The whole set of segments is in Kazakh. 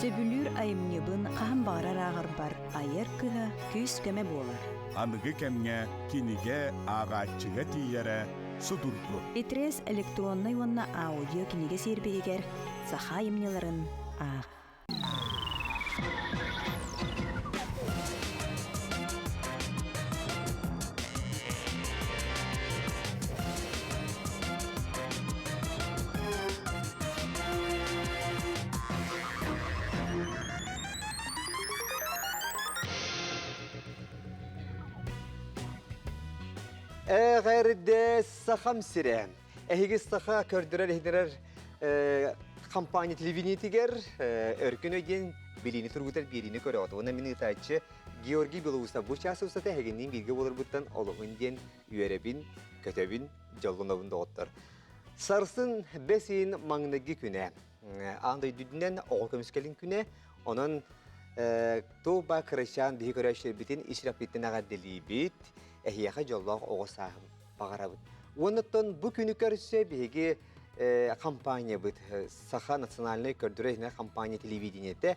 Сөбүлүр айымнебын қам бағарар ағыр бар, айыр кыға күз көмі болар. Анығы кәмге кинеге ағатчыға тиері судурду. Итрес электронный онна аудио кинеге сербегер, саха айымнеларын ақ. Ғайрыды сақам сірі. Әйгіз сақа көрдірер ехдерер компания телевидениетігер өркін өйден біліні тұрғытар беріні көрі оты. Оны мен ұтайчы Георгий Белоусов бұл часы ұстаты әгеннен берге болыр бұттан олығын ден үйеребін, көтебін, жолғынауында оттыр. Сарсын бәсейін маңнығы күні. Аңдай дүдінен оғыл көміскелін күні. Оның тоба кырышан бейі көрәшір бітін ишрапеттен аға ділі біт. Әхияға жоллақ оғысағым бағарабыд. Онықтан бұл күні көрсе бейге компания бұд. Саха национальный көрдірі компания телевидениеті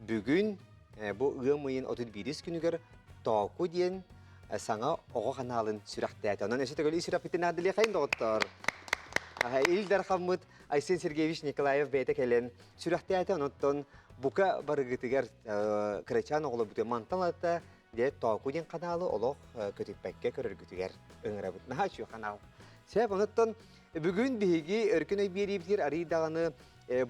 бүгін бұл ұйымайын 31 күнігер тоқу дейін саңа оғы қаналын сүрәқті әті. Онан өсі төгілі сүрәпеттен әділі қайын доғыттар. Илдар қамыд Айсен Сергеевич Николаев бәйті кәлін сүрәқті әті. Онықтан бұқа барығытығар кірачан оғылы бұты манталаты де тоқуден қаналы олық көтіппәкке көріргітігер өңірабыт. Наға чүй қанал. Себеп оныттан бүгін бейге өркін өйберейбдер аридағаны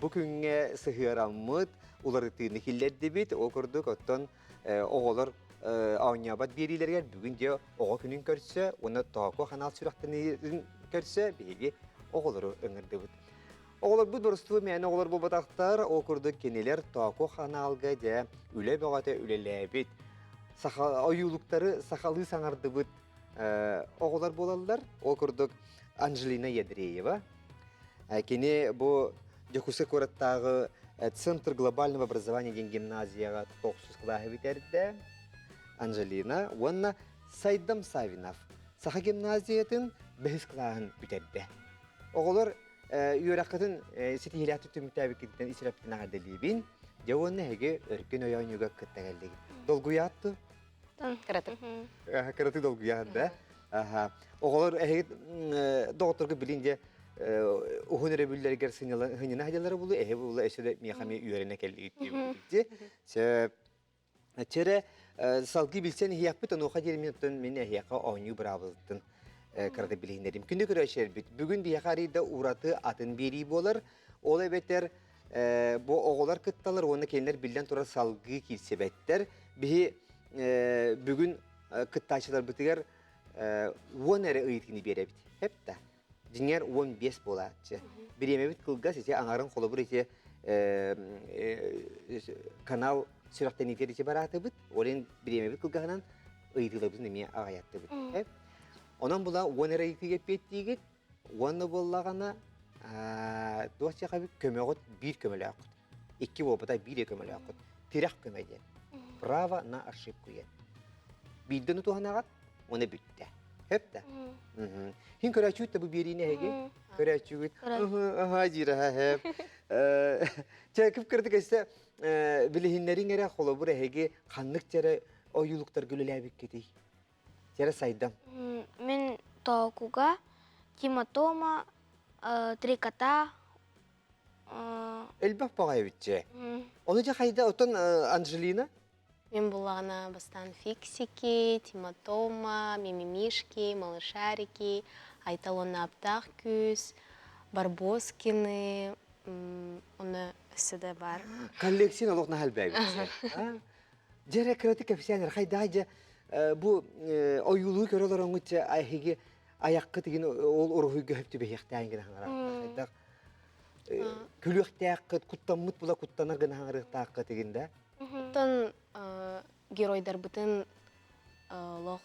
бүкінге сығырамыд оларытыны келдерді бет. Ол күрдік оттан оғылар ауынябат берейлергер бүгін де оғы күнін көрсе, оны тоқу қанал сүрақтынын көрсе бейге оғылары өңірді бұд. Оғылар бұд бұрыстығы мәні оғылар бұл батақтар, ол күрдік кенелер тоқу қаналға де үлі бағаты үлелі ойулықтары сақалы саңарды бұд оғылар болалар. Ол күрдік Анжелина Ядреева. Кене бұл Жекусы көраттағы Центр глобального образования ден гимназияға 900 қылағы бітерді. Анжелина. Онна Сайдам Савинов. Саха гимназиятын 5 қылағын бітерді. Оғылар үйераққытын сетихилияты түмітәбікеттен исірәптін ағадылебін. Жауынны әге өркен ойауынуға күттәгәлдегі. Долгуятты? Кыратык. Кыратык долгуятты. Оғылар әге доғыттырғы білінде ұғын өребілдергер сынына хадялары болу, әге болу әшеді мияқами үйеріне кәлді. Чәрі салғы білсен хияқпыт, оны оқа жеріметтен мен әйяқа оңы бұрабылдың кыраты білгендерім. Күнді көрі әшер біт. Бүгін бияқарыда ураты атын бері болар. Ол әбеттер bu oğullar kıttalar, onu kendiler bilden sonra salgı kilsebetler. Bugün kıttaçılar bitiger 10 ere ıyıtkini berebit. Hep de. Dinler 15 bolatçı. Bir yemebit kılgaz ise anarın kolu bir ise kanal sürekli niteri ise baratı bit. Onun bir yemebit kılgazından ıyıtıla bizim nemeye ağayattı bit. Hep. Onun bula 10 ere ıyıtkı bettiği 10'ı bollağına Dolayısıyla tabii kömeğot bir kömeli akut. İki babada bir kömeli akut. Tirak kömeli. Brava na aşıp koyun. Bildiğini tuhanagat, onu bitti. Hep de. Hin köreçüt de bu birine hege. Köreçüt. Aha jira hep. Çekip kırdık işte bilehinlerin yere kolu buraya hege kanlık çare oyuluklar gülülebik gitti. Çare saydam. Мен тоқуға Тима-Тома, Три кота. Elbap bağay bitçe. Onu da hayda otan Angelina? Мен булана бастан фиксики, Тима-Тома, Мимимишки, малышарики, Айталона Аптақ күз, Барбоскины, оны өсі де бар. Коллекцион олықна halbay bitçe. Jere kreatik efsaneler hayda hayda bu oyuluğu körüler onunca ayhigi ayakı tigin ol oruhu göhüptü behiqtayın gina hangar. Külüqtayaqıt, kuttamıt bula kuttanar gina hangarıqtayaqı tiginde. Тон геройдар бутын лох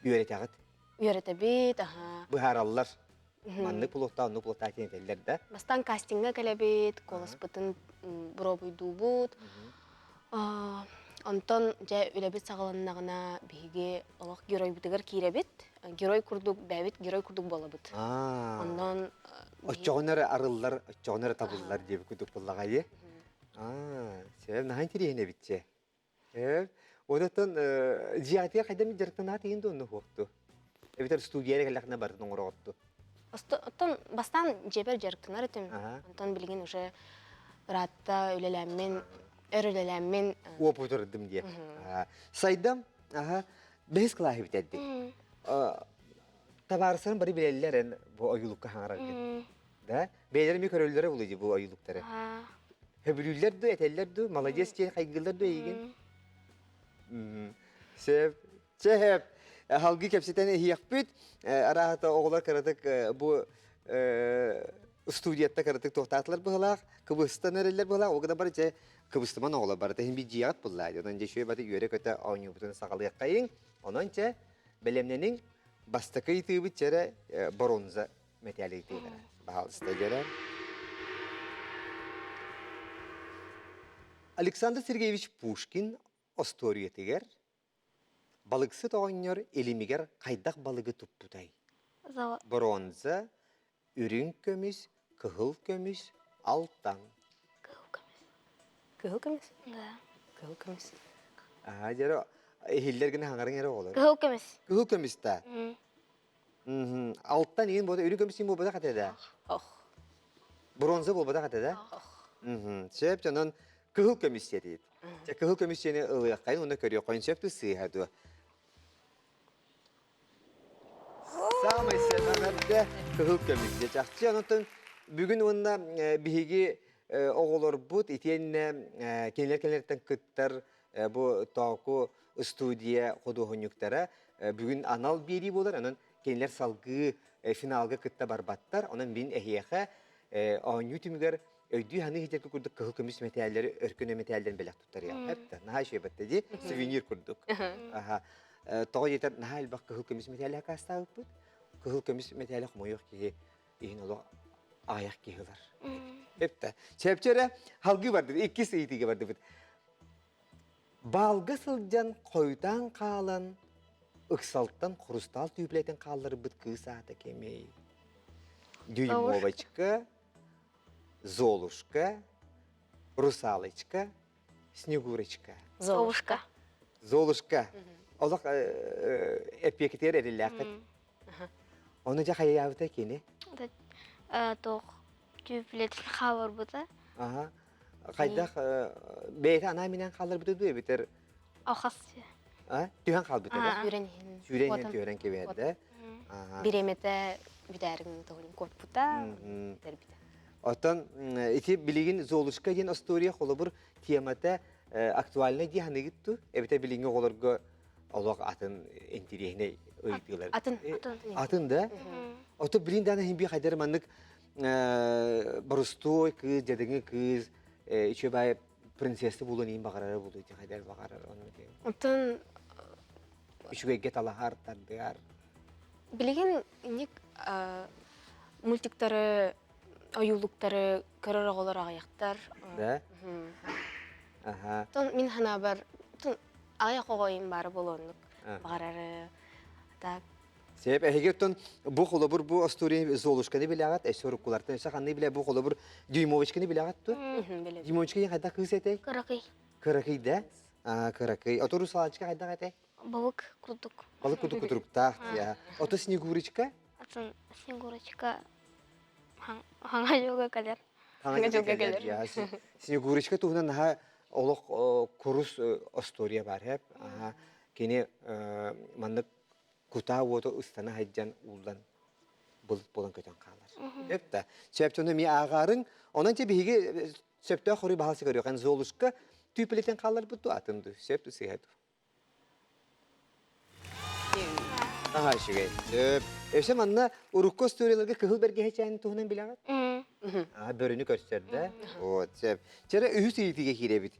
Üyeretağıt. үйрете бит, аха. Bu harallar. Manlık puluqta, onu puluqta teneteller de. Бастан кастинга келебит, колос бутын бробуй дубут. Онтон жа үлебит сағаланнағына биге олох герой бутыгар киребит. Герой курдук бәбит, герой курдук болабыт. Ондан Очоğunları arıllar, очоğunları tabullar diye bir kuduk bullağayı. Сәбәп наһан тирехне битче. Одаттан жиятия кайдан жарктан атыйын да онны хукту. Эбитер студияга келахна барды оңроотту. Оттон бастан жебер жарктынар этим. Ага. Онтон билген уже ратта үлеләммен, өрөлеләммен. Опутурдым дие. Сайдам, бес клахи битедди. Табарсын бары билеллерен бу оюлукка хаңарар. Да? Бейлер ми көрөллөрө булуйду бу оюлуктары. Хөбүлүллер дө, этеллер дө, молодец дие кайгылдар дө ийген. Сеп, халгы кепсетен хияқпыт, арахата оғылар каратык бу студиятта каратык тоқтатылар бұғылақ, кыбыстан әрелер бұғылақ, оғыда бар же кыбыстыман оғылар бар, тәхін бі жият бұғылайды. Онан же шөй баты үйері көті ауыны бұтын сақалы қайын, онан же бәлемненің бастықы етібіт жәрі бронза металлик дейдер. Бағалысты жәрі. Александр Сергеевич Пушкин Остория тегер, балыксы тоғынер елемегер қайдақ балығы тұппутай. Бронза, үрін көміс, кығыл көміс, алтан. Кыһыл көмес? Да. Кыһыл көмес. Жары, хиллер гіне хаңарын ері олар. Кыһыл көмес. Кығыл көміс та. Алтан ең болды, үрін көміс ең болды қатеді. Ох. Бронза болды қатеді. Сөп, жанын кығыл көміс дейді. Кығыл көміс жені ұлық қайын, оны көрі қойын сөпті сыйхады. Самый сәнәмәдді кығыл көміс де жақсы. Анықтың бүгін онына бігі оғылыр бұд, етеніне кенлер-кенлерден күттір бұл тауқу студия қодуғынюктары бүгін анал бері болар, анын кенлер салғы финалғы күтті барбаттар, онын мен әхияқа оңю түмігер өйді ханы хетеркі күрдік кығыл көміс металлері өркөне металлерін бәлек тұттар ял. Әпті, наға шөйбәтті де сувенир күрдік. Тоғы жетер, наға әлбақ кығыл көміс металлері қастағып бұд. Кығыл көміс металлері құмайық кейі ең олы аяқ кейілер. Әпті, шәпчері халғы барды, екі сейтіге барды бұд. Балғы сылжан қойдан қалан, ұқсалттан құрыстал түйіплейтін қалары бұд күйсаты кемей. Дюймовочка, Золушка, Русалочка, Снегурочка. Золушка. Золушка. Олық әпекетер әріліқіт. Оны жа қайявыта кені? Тоқ түйіплетін қалыр бұта. Қайдақ бәйті ана менен қалыр бұты дуй бітер? Ауқас. Түйен қал бұты да? Сүйренен түйрен кеберді. Биремете бидәрің тұғылын көп бұта. Оттан ити билигин Золушка ден история қолы бір темата актуальна дияны гитту. Эбите билигин қолырға олақ атын интерегіне өйдігілер. Атын да? Оты білин дана химби қайдар маннык барыстой кыз, жадыңы кыз, үші бай принцессы болуын ең бағарары болу, қайдар бағарары. Оттан үшіге талахар, тардығар. Білеген мультиктары оюлуктары көрөр оголор аяктар. Да? Тон мин хана бар аяк огойым бары болонлук. Багарары так. Себеп әйгеттен бу қолы бір бу история Золушканы билягат, әсөрүккулартан өсө ханны биле бу қолы бір Дюймовочканы билягат ту. Дюймовочка ең қайда кыз әтей? Кыракый. Кыракый да? Кыракый. Ото Русалочка қайда әтей? Балык курдук. Балык кудук кудуктақ. Ото Снегурочка? Атын Снегурочка хаңа жолға кәлер. Хаңа жолға келер. Снегурочка туғынан наға олық курус история бар хеп. Кені мандық кута оты ұстана хайджан улдан бұлт болан көтен қалар. Епті. Сөптіні ми ағарын, онан те бігі сөпті қоры бағалсы көрі. Қан Золушка түйпілетен қалар бұтты атынды. Сөпті сыйхайды. Шүгей. Өсе манна урукко историяларға кығыл берге хечайын туғынан білағат? Бөріні көрстерді. Чәрі үйіс ейтіге кере біт.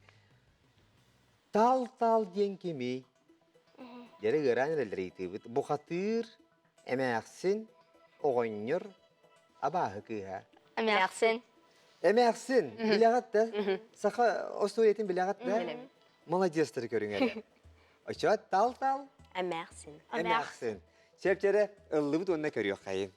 Тал-тал ден кемей. Жәрі ғыран әрелер ейтігі біт. Бұқатыр, әмәқсін, оғыныр, абағы кыға. Әмәқсін. Әмәқсін, білағат да? Сақа историятын білағат да? Молодестер көрің әлі. Оча тал-тал. Әмәқсін. Әмәқсін. Сәптері ұлы бұд онына көрі қайын.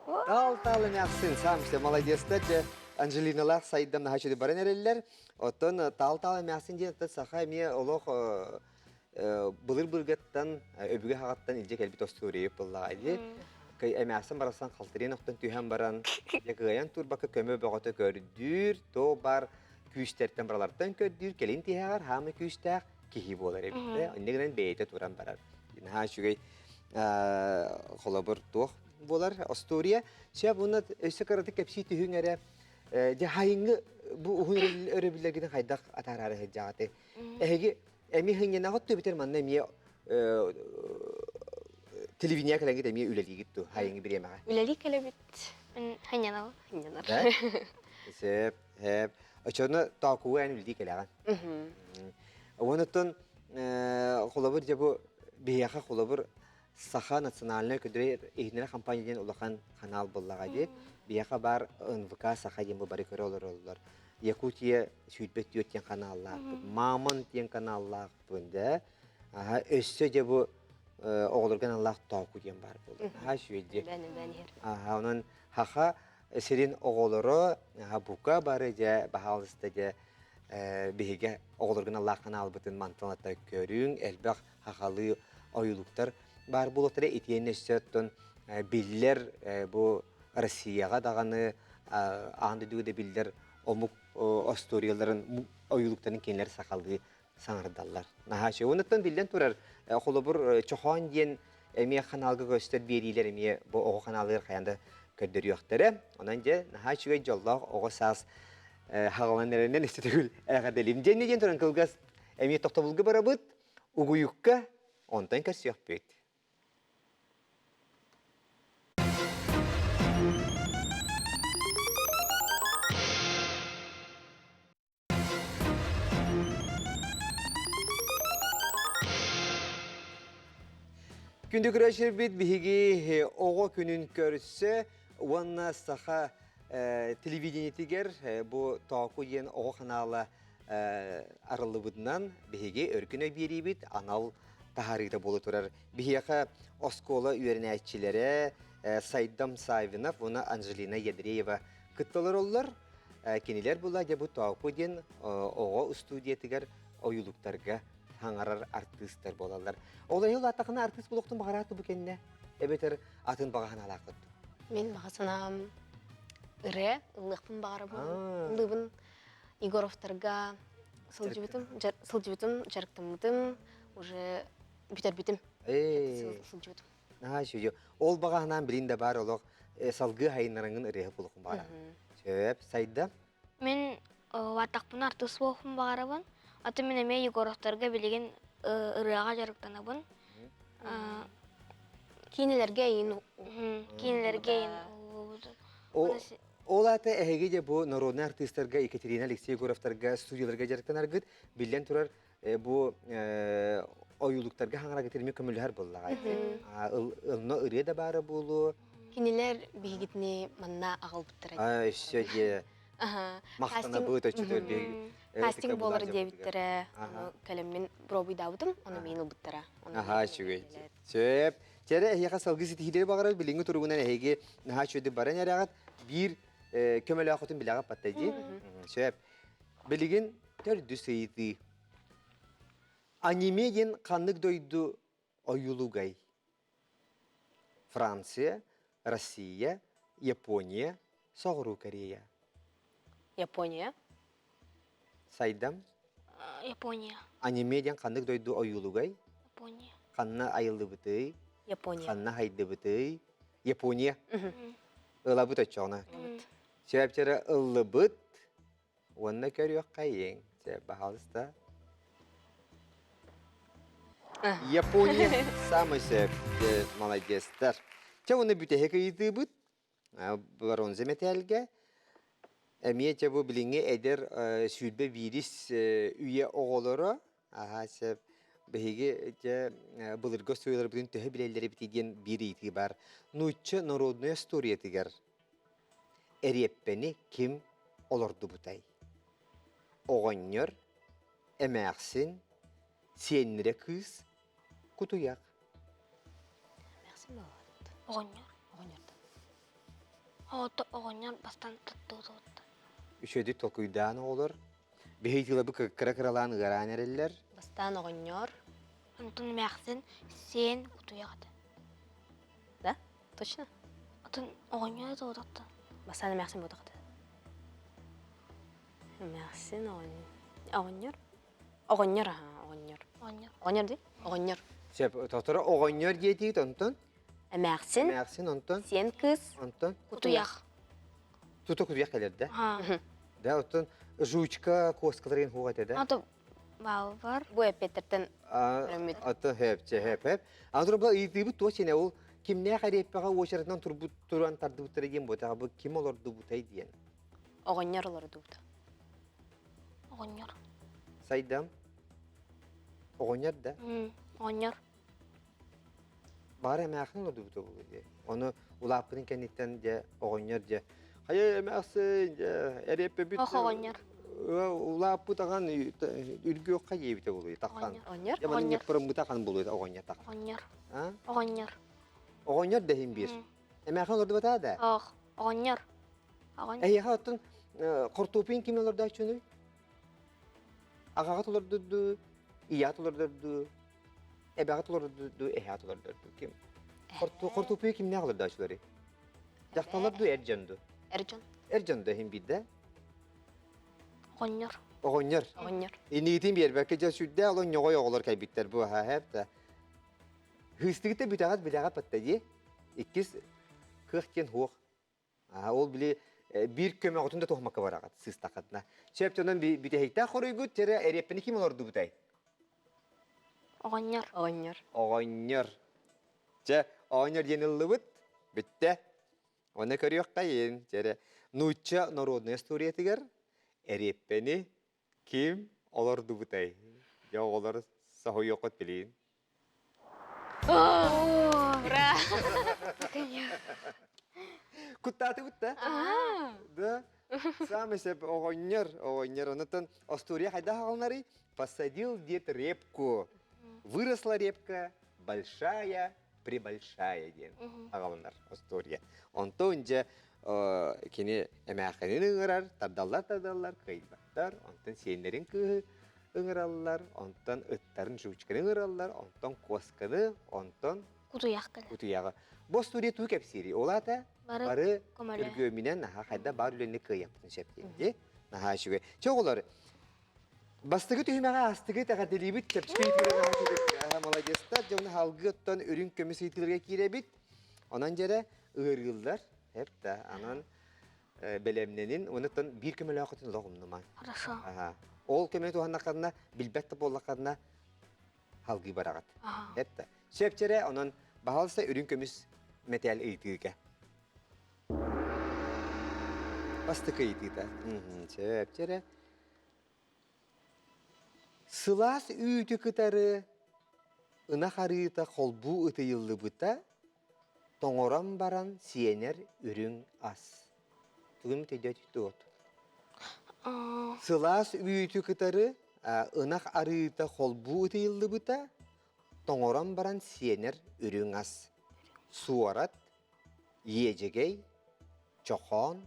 Тал-тал әмәқсін. Самсы молодестер же Анжелиналар сайдам наха чөйді баран әрелілер. Оттон тал-тал әмәсін ден саха әме олық бұлыр-бұлгаттан өбіге хағаттан илже кәлбет остурейіп бұллағайды. Әмәсін барасан қалтырен оқтан түйен баран. Гаян турбақы көмі бұғаты көрдүр, то бар күйістерден баралардан көрдүр, келін тияғар, хамы күйістәқ кейі болар әбітті. Оннегінен бейті туран барар. Наха чөй қолабыр тоқ болар, Астория. Сөйіп, оны өсі қараты кәпсі түйін әрі. Де хайыңы бұл ұғын өребілергінің қайдақ атарары әджағаты. Әйге, әме хыңен ағытты бітер манна әме телевизия кәләңгет әме үләлі кетту, хайыңы бір емеға. Үләли кәлебет. Мен ханянал. Хинянар. Сөйіп, өчоны тақуы ән үлді кәләған. Онытын қолабыр жабы бейяқа қолабыр Саха национальный көдірер егінері компанияден улахан канал боллаға дейт. Бияқа бар НВК Саха ден бұл бары көрі олар. Якутия сүйітбет дейттен каналлақ, Мамон ден каналлақ бұнда. Өссі де бұл оғылырған Аллах тауқу ден бар болды. Сүйетде. Онын хақа сирин оғылыры бұқа бары де бағалысты де бейге оғылырған Аллах канал бұтын манталатта көрің, әлбәқ хақалы ойылықтар бар бұлықтары етейін өссеттін білдер бұл Россияға дағаны аңды дүгіде білдер омық асторияларын ойылықтарын кенлер сақалды саңырдалар. Нахашы, оныттан білден тұрар қолы бір чоқан ден әме қаналғы көстер берейлер әме бұл оғы қаналығыр қаянды көрдері өқтері. Онан же нахашыға жоллақ оғы саас хағаланларынан істетігіл әғаделім. Жәнне ден тұран қылғас әме тоқтабылғы бара бұд, ұғыюққа онтан көрсі өқ бейді. Күнді күрәшір бет бігі оғы күнін көрісі, онына сақа телевидениетігер бұл тауқу ден оғы қаналы арылы бұдынан бігі өркіні бері бет анал тахарыда болы тұрар. Бігеқа оскола үйерін әйтчілері Сайдам Савинов, оны Анжелина Ядреева күтталар олар. Кенелер бұла де бұл тауқу ден оғы студиетігер ойылықтарға хаңарар артистер болалар. Олай ол атақына артист болуқтың бағараты бүкенне? Әбетер атын бағахан алақыд. Мен бағасынам үре, ұлықпын бағары бұл. Ұлығын Егоровтарға сылжыбытым, жарықтымытым, уже бүтер-бүтім. Сылжыбытым. Ол бағанан білінде бар олық салғы хайынларыңын үре болуқын бағара. Сөп, Сайда? Мен ватақпын артыс болуқын бағарабын. Аты мен әме Егоровтарға білеген ырыға жарықтанабын. Кейінелерге ең Кейінлерге Ол аты әйге де бұл народный артистерға Екатерина Алексей Егоровтарға студияларға жарықтан арғыд, білден тұрар бұл ойылықтарға хаңыра кетірме көмілер болуға. Үліні ұрия да бары болу. Кейінелер бейгетіне манна ағыл бұттырады. Өсі де мақтана бұғыт өчітер бейгі. Кастинг болар дебиттері, кәлеммен пробуй дауытым, оны мен ұлбыттыра. Аха, шүгей. Сөп. Тәрі әйеға салғы сетихидері бағарар, біліңгі тұрғынан әйге наға шөйді баран әріғат, бір көмелі ақытын біліға паттайды. Сөп. Білігін төрді сейді. Анимеден қанық дойды ойылуғай. Франция, Россия, Япония, Соғыру Корея. Япония? Сайдам? Япония. Анимеден қанық дойды ойылуғай. Япония. Қанна айылды бұтой. Япония. Қанна хайды бұтой. Япония. Ұла бұт өтчоғына. Сөйіптері ұлы бұт. Онына көрі өққа ең. Сөйіп бағалыста. Япония. Самый сөйіп. Молодестер. Оны бүте хекі еті бұт. Бронза металге. Әмие бұл біліңе әдер сүйілбе вирус үйе оғылары. Сөйіп. Бәйге бұлырға сөйлер бүгін төхі білелері бітеден бір еті бар. Нұйтшы народная история тігер. Әреппені кім олырды бұтай? Оғаннер, әмәқсін, сенірі күз, күтуяқ. Әмәқсін болады. Оғаннер. Оғаннер бастан тұтты. Üçedi tokuydan olur. Beheytiyle bu kıra-kıralan ıgaran eriller. Бастан оҕонньор. Онтон эмээхсин сен кутуяхты. Да? Точно? Отон оҕоньор тоотакта. Бастан эмээхсин ботакты. Эмээхсин оҕонньор. Оҕонньор, оҕонньор. Оҕоньор. Оҕонньор ди? Оҕонньор. Sep totora oğonyor diyetiği onton. Эмээхсин Mersin onton. сен кыз Onton. Кутуях. Tutu kutuyak gelirdi. Ха. Da onton жучка koskaların huğat eder. Ото баал бар. бу эппеттерден Ömür. Atı hep. Andro bu iyi bu tuğ çene ol. Kim ne kadar yapığa uğraşırdan turan tardı bu tereyim bu tabi kim olurdu bu tay diyen. оҕонньор олар дууда. Оҕоньор. Saydam. Oğonyor da. Оҕоньор. Bari emeğin olurdu bu tabi diye. Onu ulapının kendinden de oğonyor diye. Hayır emeğsin de erepe bir. Ох оҕоньор. Ulap bu takan ülgü yok kayı bir de oluyor takan. Оҕоньор. Ya benim Oğonyor. yaparım bu takan buluyor oğonyor takan. Оҕоньор. Ha? Оҕоньор. Oğonyor dehim bir. Emeğin olurdu bu da. Ох. Оҕоньор. Оҕоньор. Ey hatun kortopin kim olur da şunu? Ağagat olurdu, iyat olurdu, ebagat olurdu, ehat olurdu. Kim? Kortopin kim ne alır da şuları? Yaktalardı Ercan'dı. Эржон. Ercan dehim bir de. Оҕоньор. Oğonyor. Оҕоньор. Niyetim bir belki de şu da olan yoğay olur kaybetler bu ha hep de. Hırsızlıkta bir patladı. İkiz kırkken hoğ. Ol bile bir köme otunda tohmak var agat siz takatna. Şepçodan bir heyta korugut tere erepeni kim olurdu bu tay? Оҕоньор. Оҕоньор. Oğonyor. Oğonyor yenildi bitti. Ona körüyor kayın. Nuça narodная история тигер. Erepeni kim olurdu bu tay? Ya olur sahu yokot bilin. Ура! Kuttati butta. Да. Сам себе оғоньор. Онытын Астурия хайда халнари посадил дед репку. Выросла репка большая, пребольшая ден. Ағалынар Астурия. Онтон же кені әмәқінен ұңырар, тардалар, кайбаттар. Онтон сенлерін күйі ұңыралар. Онтон ыттарын жуучканы ұңыралар. Онтон косканы, онтон Кутуях келе. кутуяғы. Бос Астурия туй кәпсері. Олата Бары бары көмөлө. көргөмүнен наха хайда бар үлөнү кыяптын шептенди. Наха шуге. Чоголор. Бастыгы түймәгә астыгы тага делибит кепчкейтер наха шуге. Молодецтар жона халгыттан өрүн көмөс итилерге киребит. Анан жере ыргылдар. Хеп та анан белемненин онутан бир көмөлө акытын логумнуман. Хорошо. Аха. Ол көмө туганнакарына билбетте боллакарына халгы барагат. Ага. Хеп та. Шепчере анан баалса өрүн көмөс метал ыйтыга. Bastık eğitide. Çöpçere. Sılas üyütü kıtarı. Ina harita kolbu ıtı yıllı bıta. Toңоран baran siyener ürün as. Tugum tediyat tut. Sılas üyütü kıtarı. Ina harita kolbu ıtı yıllı bıta. Toңоран baran siyener ürün as. Suarat. Yiyecegey. Çoğan.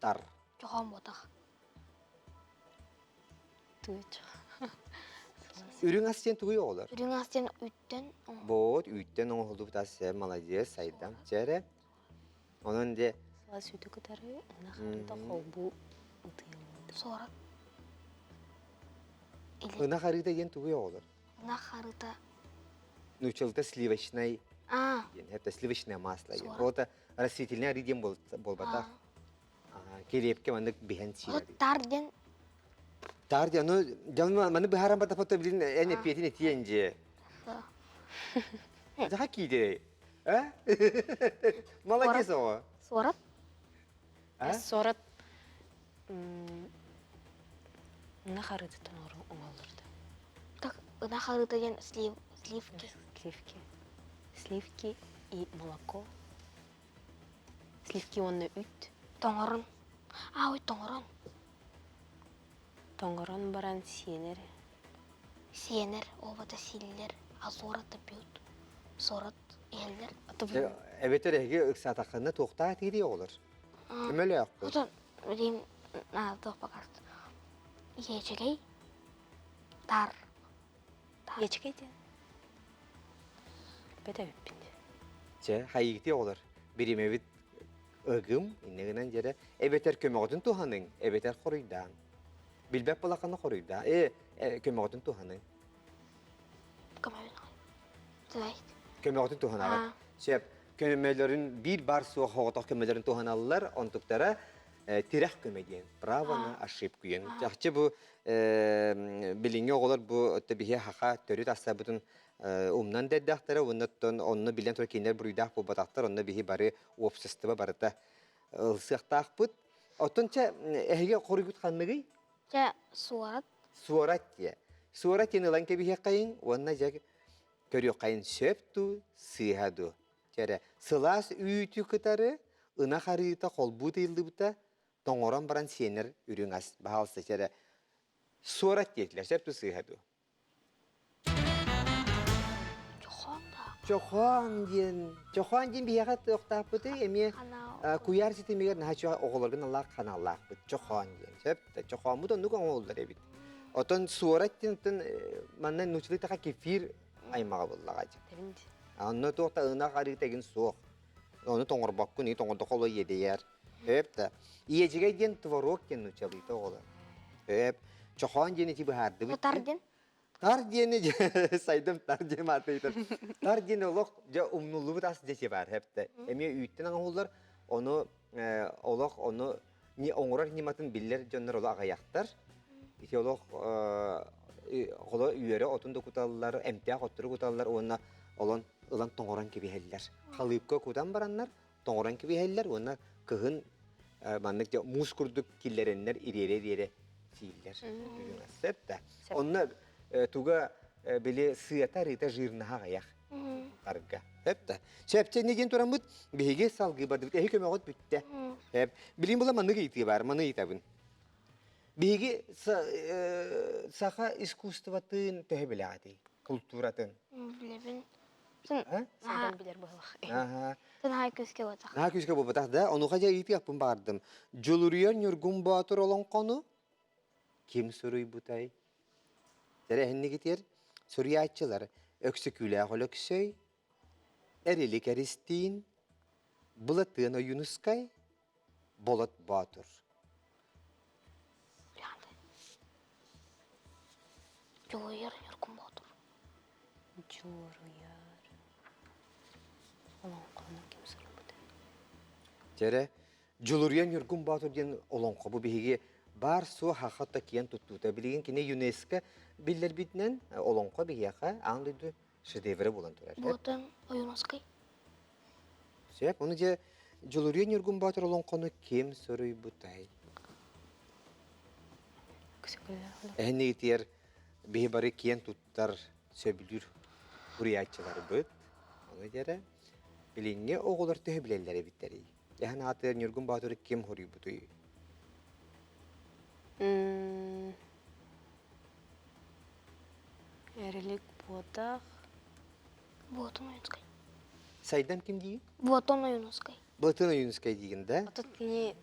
Tar. Жохон бодох. Туйч. Ürün asyen tuğu olur. Үрүң астен үттен. Bot, üytten onu oldu da sen maladiye saydam. Çere. Onun de Сала сүтү кытары, ана харыта холбу ытыйлы. Сорат. ına harita yen tuğu olur. На харыта. Нучалта сливочной, это сливочное масло. Sonra? Вот растительное ридем болбата. Келепке мандык бихен сири. Тарден. Tardi onu canım bana bir haram pata pata bilin en epiyetini tiyence. Daha kiydi. Ha? Молодец o. Сорат. Ha? Сорат ана харыта тоңору оңолурду. Так, на харыта ден сливки. Сливки и молоко. Сливки онны үт. Тоңорон. Ой, тоңорон. Тоңорон баран сиенер. Сиенер, обада силлер. Азорат бют. Сорат элдер. Evet öyle ki ıksat hakkında tohta tiri olur. Öyle yok. Отон, билем, Nah, bakart. Yechegey. Tar. Ечкейден. Бете биппин. Че, хайгити олар. Биримебит ıgım, inneginen jere ebeter kömögütün tuhanın, ebeter koruydan. Bilbep balakını koruyda. Kömögütün tuhanın. Kamay. Zayt. Kömögütün tuhanalar. Ha. Şep, kömelerin bir bar soğuk hoğutak kömelerin tuhanalılar, ontuktara tirek kömediyen. Pravana aşıp kuyen. Çahçı bu bilinge oğlar bu tabihe haka törüt asabıtın umnan deddahtara, onu bilen Türkiye'ler buruydah bu bataktar, onu bihi bari uopsistıba barıta ılsıqtaq bud. Otunca ehge koruygut kanlıgı Ja, suarat. suarat ya. Suarat yenilan kebihe kayın, ona jag körüyor kayın söptü, sığadu. Jere sılas üyütü kıtarı, ına harita kolbu değildi buta, toңорон baran siyener ürün as bahalsa jere suarat yetler, söptü sığadu. Joxonda. Çoğan diyen bir yakat oktap butu, emi Kana. kuyar sitemiger naço oğulların Allah kanallah but. Çoğan diyen, söptü. Çoğan bu da nukan oğullar ebit. Oton suarat diyen, manna nuçlık taka kefir aymağa bullağacı. Тебинди. Anna tohta ına qarı tegin soğuk. Onu toңор bakku ni toңor dokolo yedi yer. Hep de. İyecige diyen tvorog diyen nuçalıydı oğlan. Hep. Çoğan diyeni tibi hardı bitti. Tardin. Tar diyeni saydım tar diyem atıydı. Tar diyeni olok ja umnullu bu as desi var hep de. Emiye üyütten ağollar onu olok onu ni oңorar nimatın biller jönler ola agayaktar. İki olok ola üyere otun dokutallar, emtiya otturu kutallar ona olan ılan toңoran gibi heller. Kalıpka kutan baranlar toңoran gibi heller ona kıhın manlık ja mus kurduk killerenler irere siller. Hep de. Onlar tuga bile sıyata rita jirnaha gayak. Karga. Hep de. Şepçe ne gen toramut bihige salgı badı. Ehi kömeğot bitti. Hep. Bilim bula manı giyti var. Manı gitabın. Bihige saha iskustavatın tehbelatı. Kulturatın. Bilebin. Ha? Сайдан билер болах. Aha. Sen hay köske batak. Nah küske bu batahda onu kaca iti yapın bardım. Joluriyan yorgun batır olan konu. Kim soruyu butay? Tere henni gitir. Soruyu açılar. Öksüküle holöksöy. Erilik eristin. Bulatığına Yunuskay. Bolat batır. Yani. Joyar yorgun bodur. Журuyar. Olan konu kim soru bu da? Tere Joluriyan yorgun batır diyen olan bu bihigi bar su hahatta kiyen tuttuğuta bilgin ki ne UNESCO biller bitnen olan ko bihiyaka anlıdı şedevre bulan turar. Botan oyunoskay. Sep onu je Joluriyan yorgun batır olan konu kim soruyu butay? Küsükler hala. Ehni itiyer bihi bari kiyen tuttar söbülür huriyatçılar bıt. Ona göre bilinge oğular töhübilelere bitleri. Yani atır yorgun batır kim huriy butuy? Эрелик бодах. Botan oyunoskay. Saydam kim diyin? Botan oyunoskay. Batına Yunuskay diyin de. Отут кини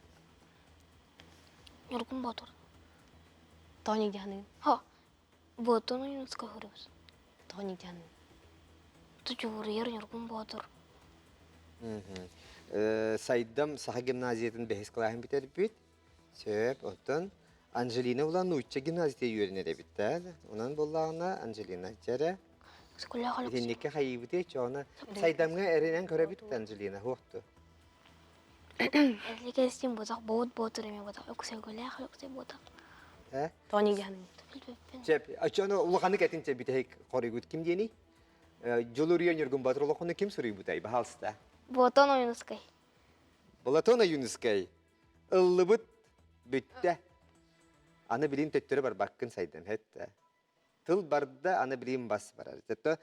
Yorgun bodur. тоник дяны. Ha. Botan oyunoskay horibus. Тоник дяны. Tu joyar yorgun bodur. Saydam saha gimnaziyetin behis kılahın biter bit. Söp otan Angelina ulan uçça gimnaziyete yürüne de bitter. Onan bollağına Angelina cere. Skulla halık. Tinnikke hayı bite çoğuna. Saydamga erinen köre bit Angelina hoğtu. Erlik estim botak bodur eme botak. Öksel skulla halık botak. He? тоник дяны. Bilbepin. Cep, açana ulakanı ketin cep bite hek koruygut kim diyeni? Joluriyan yorgun batır ulakonu kim soruyu butay bahalsta? Botan oyunoskay. Balatona Yunuskay. Illıbıt bütte. Ana bilin töttürü var bakkın saydım hette. Tıl barda ana bilin bas var. Zette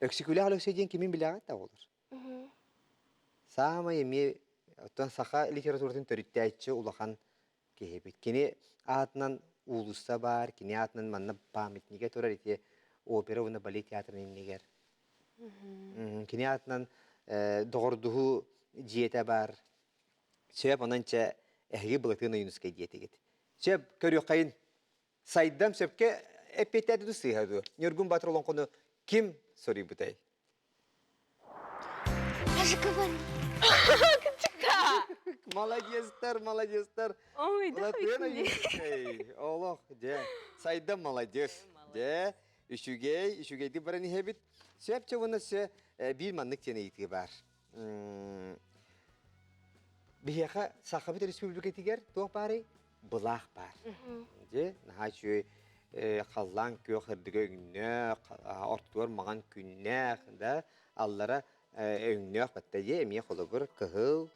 öksüküle halı söyleyeceğin kimin bilagat da olur. Sama yemi otan saha literatüratın törütte açı ulakan kehebit. Kini atnan ulusta var, kini atnan manna pamitnige torar iti opera una bali tiyatrının niger. Kini atnan doğurduğu jiyete var. Сөп онанча эһиги былытын уюнуска диетигит. Сөп көрүккайын сайдам сөпке эппетәді сыйхаду. Нергун батыр олон кону ким сори бутай? Ажыкабан. Молодецтар, молодецтар. Ой, да Олох, де. Сайдам молодец. Де. Үшүгейди барани хебит. Сөпче вона сө бир маннык тени итки бар. Бияха Сахабит Республикатигер туох бары булах бар. Де, нахачу қаллан күйөк хырдыга үңнөк, ортуар маған күннәк, да, аллара өңнөк баттайы эмие қолыбыр кығыл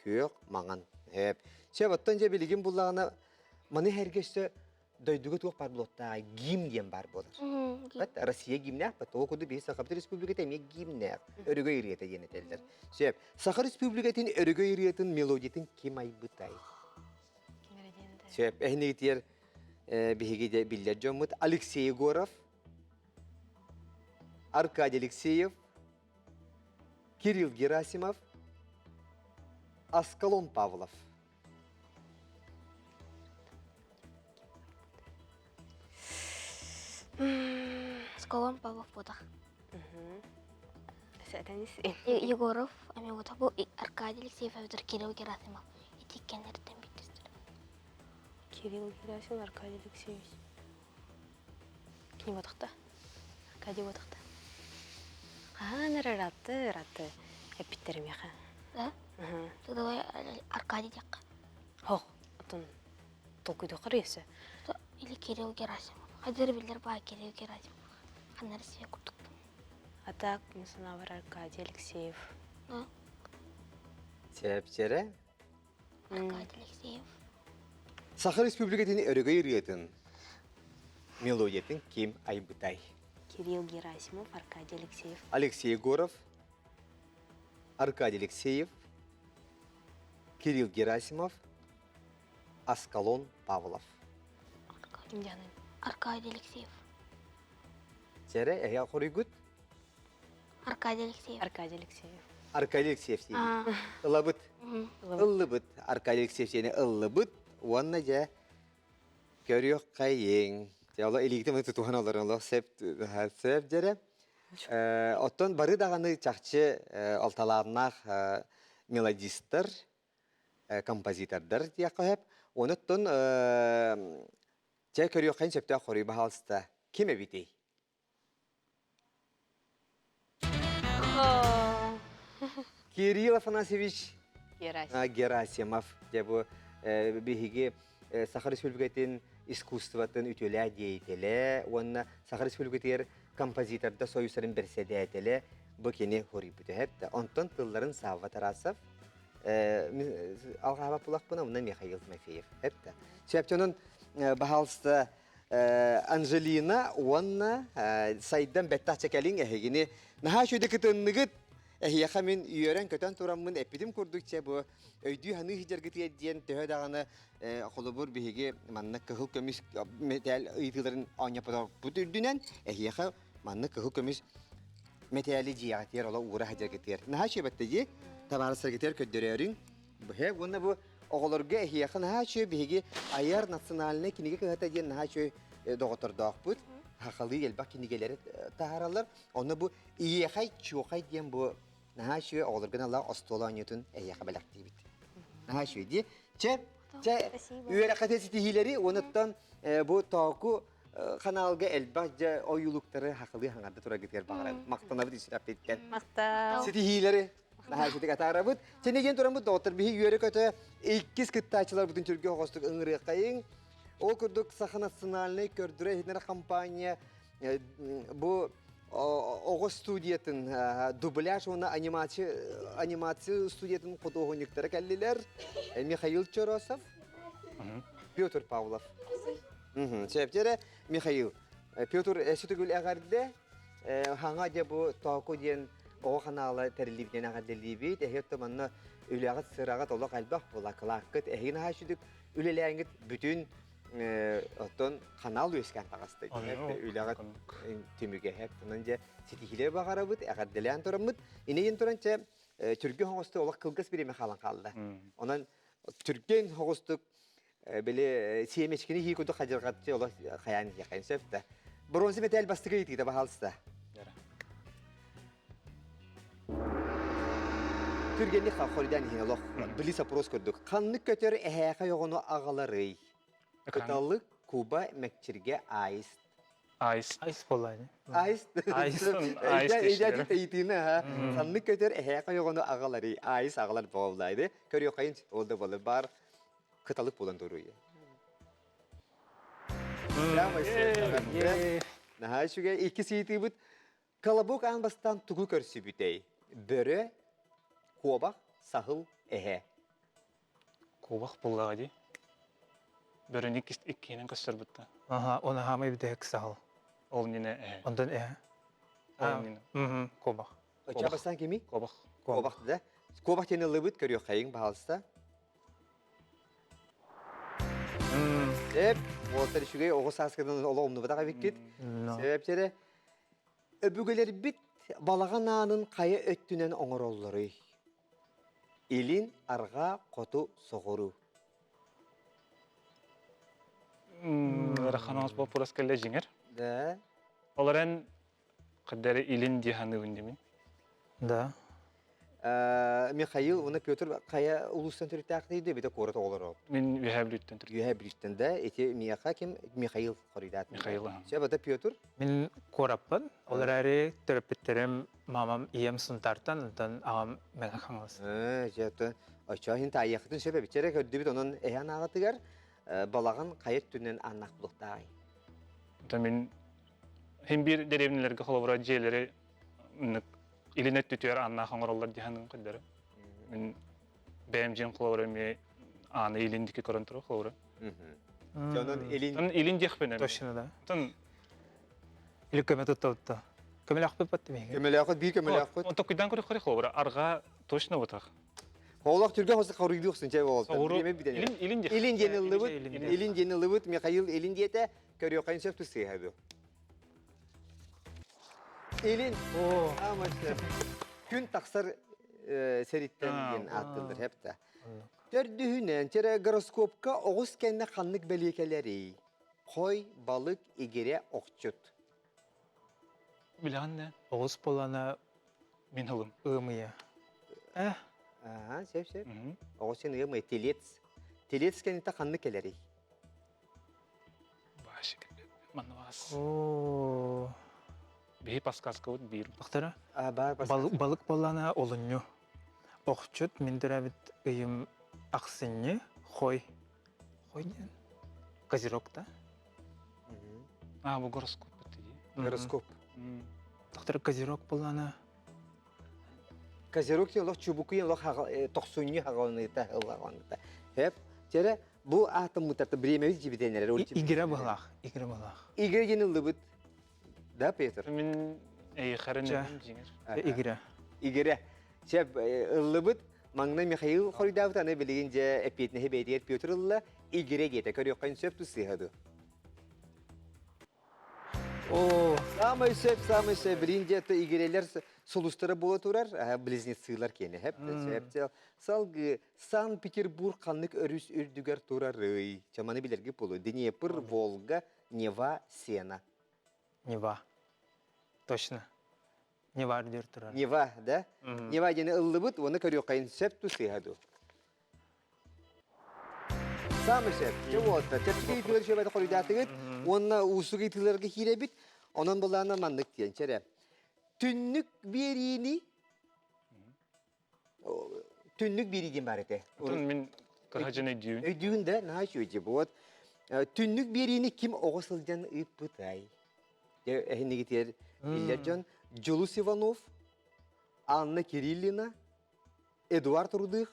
күйөк маған хеп. Сөп оттан же билигин буллагына маны хергесті дойдуга туох бар болотта гимн дем бар болар. Бат Россия гимнәк, бат ол куды бей Сахабит Республиката эмие гимнәк, өрөгө ириета енетелдер. Сөп, Сахар Республикатын өрөгө ириетін мелодиятын кем айбытай? Сөп, әхінегітер бігеге білдер жомыт Алексей Егоров, Аркадий Алексеев, Кирилл Герасимов, Аскалон Павлов. Скалон Павлов бодах. Сәтәнис. Егоров, ами бодах бу Аркадий Алексеев, Федор Кирилл Герасимов. Итиккенлерден биттестер. Кирилл Герасимов, Аркадий Алексеевич. Ким бодахта? Аркадий бодахта. Нары раты. Эпиттерим яха. Да? Тогда Аркадий дек. Хох, отын толкуйду қарыйсы. Или Кирилл Герасимов. Хадыр билер ба Кирилл Герасимов. Ханар себе курдук. А так, мысына бар Аркадий Алексеев. Сөп, жере? Аркадий Алексеев. Сахар Республикатын өрөгө ириетін мелодиятын кем айбытай? Кирилл Герасимов, Аркадий Алексеев. Алексей Егоров, Аркадий Алексеев, Кирилл Герасимов, Аскалон Павлов. Индианы. Аркадий Алексеев. Жере, әйя қорыгут? Аркадий Алексеев. Аркадий Алексеев. Аркадий Алексеев дейді. Ыллабыт. Ыллыбыт. Аркадий Алексеев сені ыллыбыт. Уанна жа көріөк қайың. Жаула элегіті мұны тұтуған оларын олық сөп жере. Оттон бары дағаны чақчы алталарынақ мелодистер, композитордар дия қойып. Оныттон жа көріөк қайын сөпті қорый бағалысты. Кем әбітей? Кирилл Афанасьевич Герасимов. Бұл бігіге Сахар Республикатын искусстватын ütөлә дейтелі. Онна Сахар Республикатыр композиторда союзларын берседе әтелі. Бұл кені хори бүті әпті. Онтон тылларын Савва Тарасов. Алғаба пулақ бұна, мұна Михаил Тимофеев. Әпті. Сөптенің бағалысты Анжелина, онна сайдан бәттақ чекелін әхегіні. Наға шөйді күтінігіт әхияқа мен үйерен көтен тұрамын әппедім көрдіксе бұл өйді ханы хижергіті әдден төхі дағаны қолыбыр бігеге манны кығыл көміс метәл ұйтыларын аңяпыдар бұд үрдінен әхияқа манны кығыл көміс метәлі жияғатер ола ұғыра хижергітер. Наға шөбәттегі табары сәргетер көддерерін бұхе бұны бұл оғылырға әхияқа наға шөй бігеге айар националіне кенеге кығат әден наға шөй доғытырдақ бұд. Хақылы елбақ кенегелері тағаралар. Оны бұл иеқай, чуқай ден бұл наға шөй оғылырған алла остолы анетін әйеқа бәләқ дейбіт. Наға шөй де. Чә үйері қатесі тегелері, оныттан бұл тауқу қаналға әлбақ жа ойылықтары хақылы хаңарды тұра кетер бағаран. Мақтана бұд есірап еткен. Мақта. Сетегелері наға шөйдік атағара бұд. Сенеген тұран бұд доғытыр бейі үйері көті еккіз күттачылар бұдың түрге оғыстық ұңыры қайын. Ол күрдік Саха национальный көрдірі едінер компания бұл оғы студиятын, дубляж, оны анимация студиятын құдығынықтары кәлілер. Михаил Чоросов, Петр Павлов. Сөптері Михаил. Петр әсетігіл әғарды, хаңа де бұл тауқу ден оғы қаналы тәрілібден әғадылы бейд. Әхетті мұнны үләғыт сырағыт олық әлбақ бола қылаққыт. Әхін әшідік үлеләңгіт бүтін оттон канал өскән тагысты. Үләгәт төмүгә һәп тынынҗа ситихиле багарабыт, әгәдделән торамыт. Инеген торанча Түрген хоғысты олақ қылғыс береме қалан қалды. Онан түрген хоғыстық біле сиемешкені хей көді қадырғатты олақ қаян еқайын сөпті. Бронзы металл бастығы етейді бағалысты. Түргенді қорыдан ең олақ білі сапрос көрдік. Қанны көтер әйәқа yoğunu ағалары. Қыталық Куба мәкчірге айыс. Айс болайды. Айыс. Эйдәді тәйтіні, қанны көтер әйәқа yoğunu ағалары. Айыс ағалар болайды. Көрі қайын олды болы бар. Қыталық болан тұруы. Наға шуға екі сейті бұд. Калабок аңбастан тұғы көрсі бүтей. Бөрі, қуабақ, сағыл, әхе. Кубах боллаға дей. Бөрін иккенен көстер бұтта. Оны хамай біде кісағыл. Ол нені әхе. Ондан әхе. Ол нені. Кубах. Чабастан кеми? Кубах. Қуабақ да. Қуабақ тені лыбыт көрі қайын бағалыста. Деп, олтар шуға оғы сасқырдан олығымды бұдаға беккет. Себептері, өбігілер бит балаған анын қайы өттінен оңыр олары. Елін арға қоту соғыру. Раханамыз бұл пұрас кәлі жеңер. Да. Оларын қаддары илин диханы өндемін. Да. Михаил, оны Петр қая ұлыстан түрікті ақдейді, беті қорыт олар ол. Мен Вихабрюттен түрік. Вихабрюттен да, әте мияқа кем Михаил қоридат. Михаил, Сәбі да Петр? Мен қораппын. Олар әрі түріпіттерім мамам ием сұнтартан, ұнтан ағам мәңі қаңылыз. Жәті. Оча, хин тайяқтың сөбі бітері көрді біт оның әйан ағатығар балаған қайет түнен аннақ бұлықтағай. Мен hem bir derevnilerge холовра жээлери илинет түтөр анна хаңороллар диханын кылдары. Мен бәмжен холовра ме аны илиндики көрөнтүрө холовра. Жонун илин дихпене. Точно да. Тон Или көмөт оттауытта. Көмел ақпып бәтті меге? Көмел ақпыт, бей көмел ақпыт. Он токуйдан көрі қоры холовра, арға точно бұтақ. Холақ түрген хосы қаурыйды ұқсын чай болды. Илин Илин жені лыбыт, Михаил илин дейті көрі қайын сөп түсі ғады. Илин, амашы, күн тақсар сәриттен ген аттылыр хепті. Төрдүхінен тері гороскопқа оғыз кәнне қанлық бәлекелері. Қой, балық, егере, оқчут. Білған не? Оғыз болана Мен ғылым. ұмыя. Сеп. Оғыз сен ұмыя, телец. Телец кәнне қанлық кәлері. Башы кәлі, мануаз. Бей пасказка өт бейрім. Бақтара? Бар пасказка. Балық болана олыню. Оқчут, мендір әбіт ұйым ақсыны, қой. Қой ден? Козерогта? Бұл гороскоп өтті де. Гороскоп. Доктор козерог болана. Козерог тен лох чубуку ен лох тоқсуны хағалыныйта хылағаныйта. Хеп, тері бұл атын мұтарты біремеуіз жібеденер. Игіре болақ. Игіре жені лыбыт. Да, Петр? Мен қарын жеңер. Игіре. Игіре. Сеп, лыбыт, маңна Михаил қоридауыт аны білеген же әпетіне хебедер Петр ұлла игіре кеті көрі қайын сөп тұсыйхады. Самый сөп, білін же игірелер солустары бола тұрар, близнецылар кені. Салғы Санкт-Петербург қанлық өріс үрдігер тұрары. Чаманы білерге болу. Днепр, Волга, Нева, Сена. Нева. Точно. Нева үрдер тұрар. Нева, да? Нева жені ұллы бұд, оны көрі қайын сөп тұсыйхады. Самый сөп. Тәпсігі етілер шөбәді қоридатығыд, онына ұсығы етілерге хире біт, онын бұлағына мандық дейін. Чәрі. Түннік беріні, түннік берейден бар еті. Мен қағажын өйдүйін. Өйдүйін да, нааш өйде бұд. Түннік беріні кім оғысылдан ұйпытай? Әхінне кетер, білер жон, Джулус Иванов, Анна Кириллина, Эдуард Рудых,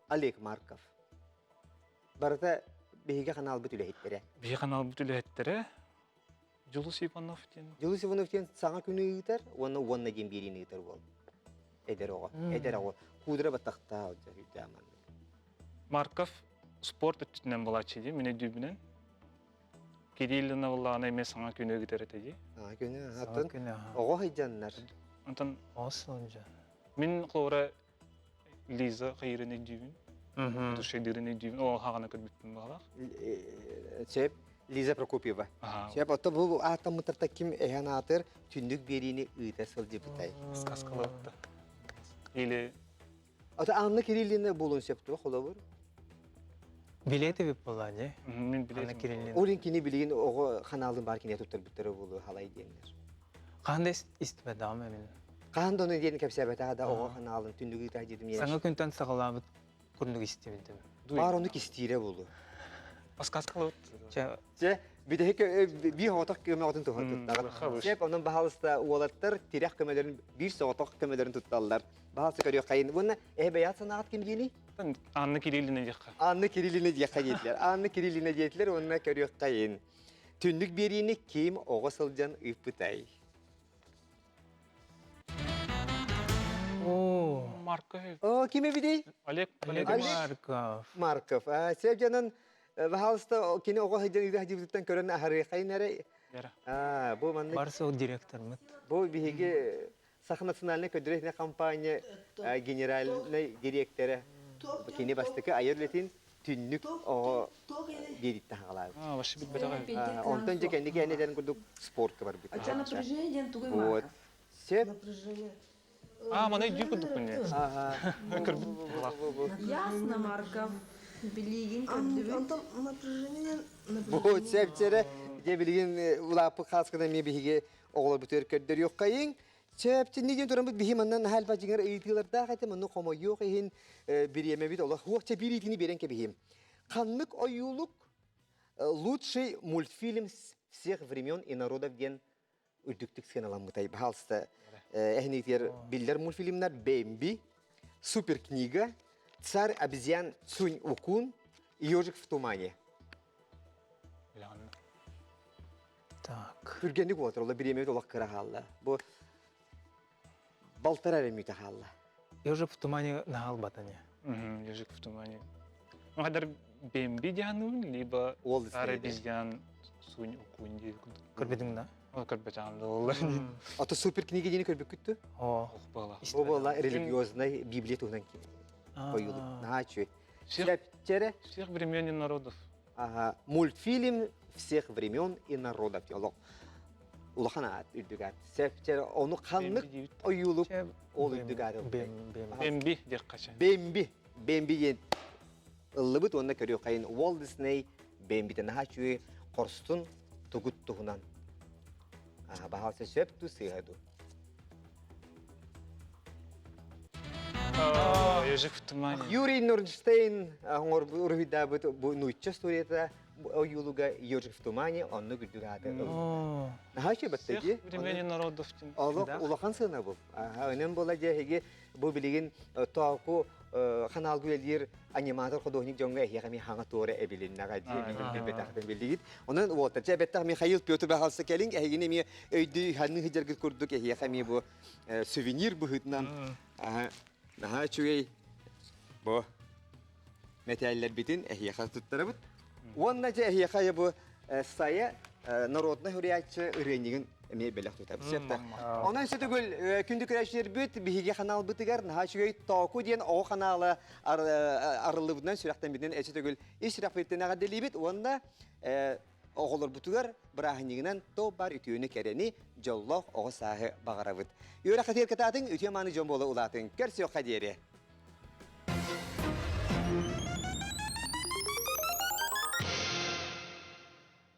Олег Марков. Барыта бейге қанал бұт үлі хеттері. Бейге қанал бұт үлі хеттері? Джулус Иванов ден. Джулус Иванов ден саңа күні ұйтар, оны ден беріні ұйтар бол. Эдер оғы. Қудыра баттақта ұйты аман. Марков спорт өттінен болачы де, мен өйдүйбінен. Кириллина болағына еме саңа күні өйтер әтеді. Саңа күні, атын оғы хайджанлар. Антон, Осылын жан. мен қолыра Лиза хайрыны дүйүн. Мгм. Душайдырыны дүйүн. О, хагана көрбүтпүн багалак. Сеп Лиза Прокопьева. Ага. Сеп отто бу атамытырта ким эһан атыр түндүк берини ыйта сылжы бутай. Сказкалапты. Или Ата Анна Кириллина булун септу холобур. Билети бит була не? мен Анна билетим. Кириллин. Олин кини билген ого каналдын бар кине туттар бүттөрө болу халай денер. Кандай истебедам мен. Кандоны дени кепсебета да ого каналдын түндүк ыйта дедим я. Саңа күнтен сагалабыт күрдүк истебедим. Бар оны кистире болу. Сказкалапты. Че Же бидек би хоток көмө отун туттар. Сеп онун баалыста уолаттар тирек көмөлөрүн бир соток көмөлөрүн тутталлар. Баалысы көрүyor кайын. Буна эбеят санаат ким дени? Анна Кириллина дияка. Анна Кириллина дияка дейтлер. Анна Кириллина дейтлер, онна көрүyor кайын. Түндүк берини ким ого сылжан ыппытай. О, Марков. О, киме бидей? Олег Олег Олег. Марков. Марков. Сеп жанын баалыста кини ого хажыптан көрөн ахары кайнары. Яра. Бу манны Барсы ол директор мыт. бу биһиги Сах национальный көдүрөтне компания генеральный директоры кини бастыкы айырлетин түннүк ого берит тагалар. Башы бит бетага. Онтон же кенди кенеден курдук спортка бар бит. Напряжение тугой Вот. Сеп. Напряжение. Мана идү күдүк күнне. Ясно, Марков. Билигин көндүбү. Антон напряжение. Бу сепчере же билген улапы хаскада ме биһиги оглор бүтөр көддөр yok кайын. Сепче неден турам бит биһиманнан халба жиңер ыйтыларда кайтым муну комо yok ин биреме бит олар хуакча биритини берен ке биһим. Канлык оюлук лучший мультфильм всех времен и народов ден үрдүктүк сыналамытай баалыста эхнитер биллер мультфильмнар Бэмби, Супер книга, Царь обезьян Цунь Укун и Ёжик в тумане. Так. Күргенлик отыр, олар биреме бит олар кыра халла. Бу балтара ремите халла. Ёжик в тумане нагал батане. Ежик в тумане. Ну, хадар Бэмби дияну, либо Ол Царь дистейди. обезьян Сунь Укун дияну. Көрбедиң да? Ол көрбетанды олар. Ата супер книга дени көрбүк күттү. О. Бала. Бу бола религиозный библия туган коюлук. Начу. Сепчере Всех времен и народов. мультфильм всех времен и народов. Улахана үрдүгат. Сепчере ону канлык оюлук ол үрдүгат. Бэмби дек качан. Бэмби. Бэмби ден ыллыбыт онна көрүyor кайын. Walt Disney Бэмбитен начу корстун тугут тугунан. Баалсы сөптү сыйгаду. Ежик в тумане. Юрий Норнштейн урвида бу нуйча сторията оюлуга Ёжик в тумане, онну гүрдүгады. О. Нахачы баттаги? Всех времен и народов. Олох улахан сына бу. Өнем бола жеге бу билигин тоаку канал гүлдер аниматор художник жонга яхами ханга торе эбилиннага ди бетахтен билдигит. Онун вот жебеттах Михаил Петр Бахалса келин эгине ми өйдү ханны хижергит курдук яхами бу сувенир бу хытнан. Нахачуй бу металлер битин яха туттарабыт. Онна же яха бу сая народный хурячы ренигин эме белек tutap. Септа. Онан сөтөгөл күндүк күрәшер бүт биһиге канал битигер нахачуй току ден о каналы арылыбынан сүрәктән биден сөтөгөл иш рәхмәтенә гаделибит. Онда оголор бутугар брахнигинен то бар үтүөнү керени жоллох ого сахы багарабыт. Юра хатер кататын үтүманы жон болу улатын. Көрсө кадере.